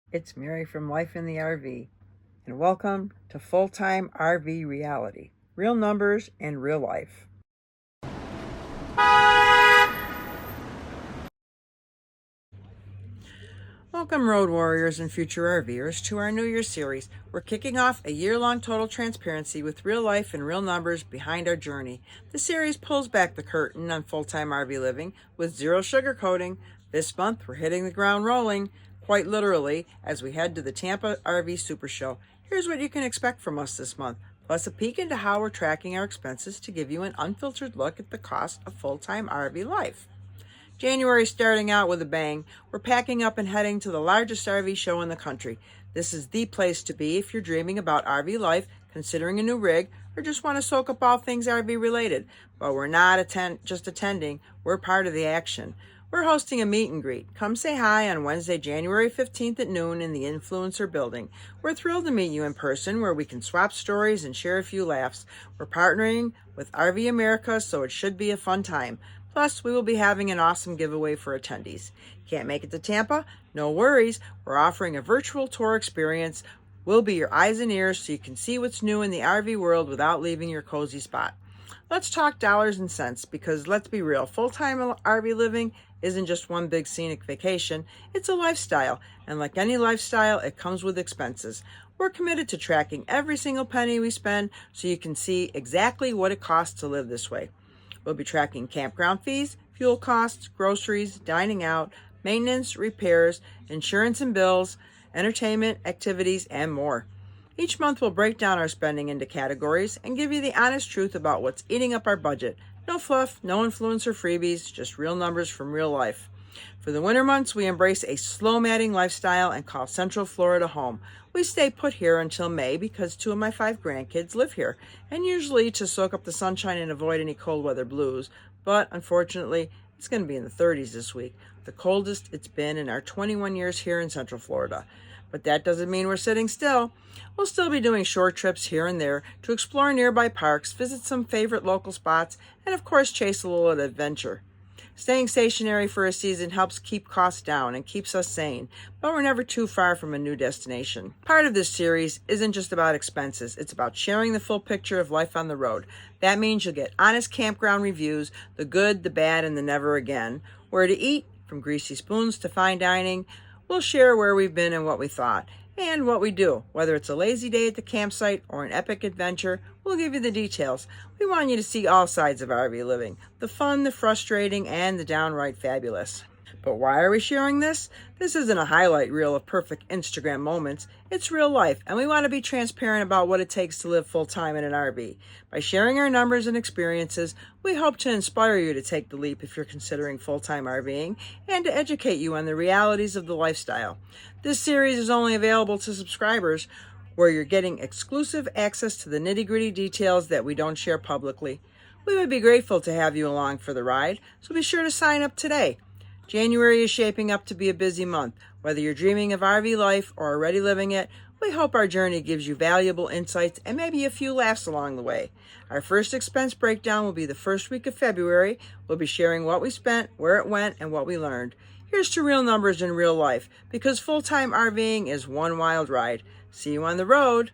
It's Mary from Life in the RV, and welcome to Full-Time RV Reality. Real numbers and real life. Welcome, road warriors and future RVers, to our New Year's series. We're kicking off a year-long total transparency with real life and real numbers behind our journey. The series pulls back the curtain on full-time RV living with zero sugarcoating. This month, we're hitting the ground rolling, quite literally, as we head to the Tampa RV SuperShow. Here's what you can expect from us this month, plus a peek into how we're tracking our expenses to give you an unfiltered look at the cost of full-time RV life. January starting out with a bang. We're packing up and heading to the largest RV show in the country. This is the place to be if you're dreaming about RV life, considering a new rig, or just want to soak up all things RV related. But we're not just attending, we're part of the action. We're hosting a meet and greet. Come say hi on Wednesday, January 15th at noon in the Influencer Building. We're thrilled to meet you in person where we can swap stories and share a few laughs. We're partnering with RV America, so it should be a fun time. Plus, we will be having an awesome giveaway for attendees. Can't make it to Tampa? No worries. We're offering a virtual tour experience. We'll be your eyes and ears so you can see what's new in the RV world without leaving your cozy spot. Let's talk dollars and cents because let's be real, full-time RV living isn't just one big scenic vacation. It's a lifestyle, and like any lifestyle, it comes with expenses. We're committed to tracking every single penny we spend so you can see exactly what it costs to live this way. We'll be tracking campground fees, fuel costs, groceries, dining out, maintenance, repairs, insurance and bills, entertainment, activities, and more. Each month we'll break down our spending into categories and give you the honest truth about what's eating up our budget. No fluff, no influencer freebies, just real numbers from real life. For the winter months, we embrace a slow matting lifestyle and call Central Florida home. We stay put here until May because 2 of my 5 grandkids live here, and usually to soak up the sunshine and avoid any cold weather blues. But unfortunately, it's going to be in the 30s this week, the coldest it's been in our 21 years here in Central Florida. But that doesn't mean we're sitting still. We'll still be doing short trips here and there to explore nearby parks, visit some favorite local spots, and of course chase a little adventure. Staying stationary for a season helps keep costs down and keeps us sane, but we're never too far from a new destination. Part of this series isn't just about expenses, it's about sharing the full picture of life on the road. That means you'll get honest campground reviews, the good, the bad, and the never again. Where to eat, from greasy spoons to fine dining. We'll share where we've been and what we thought, and what we do. Whether it's a lazy day at the campsite or an epic adventure, we'll give you the details. We want you to see all sides of RV living, the fun, the frustrating, and the downright fabulous. But why are we sharing this? This isn't a highlight reel of perfect Instagram moments. It's real life, and we want to be transparent about what it takes to live full-time in an RV. By sharing our numbers and experiences, we hope to inspire you to take the leap if you're considering full-time RVing, and to educate you on the realities of the lifestyle. This series is only available to subscribers, where you're getting exclusive access to the nitty-gritty details that we don't share publicly. We would be grateful to have you along for the ride, so be sure to sign up today. January is shaping up to be a busy month. Whether you're dreaming of RV life or already living it, we hope our journey gives you valuable insights and maybe a few laughs along the way. Our first expense breakdown will be the first week of February. We'll be sharing what we spent, where it went, and what we learned. Here's to real numbers in real life, because full-time RVing is one wild ride. See you on the road.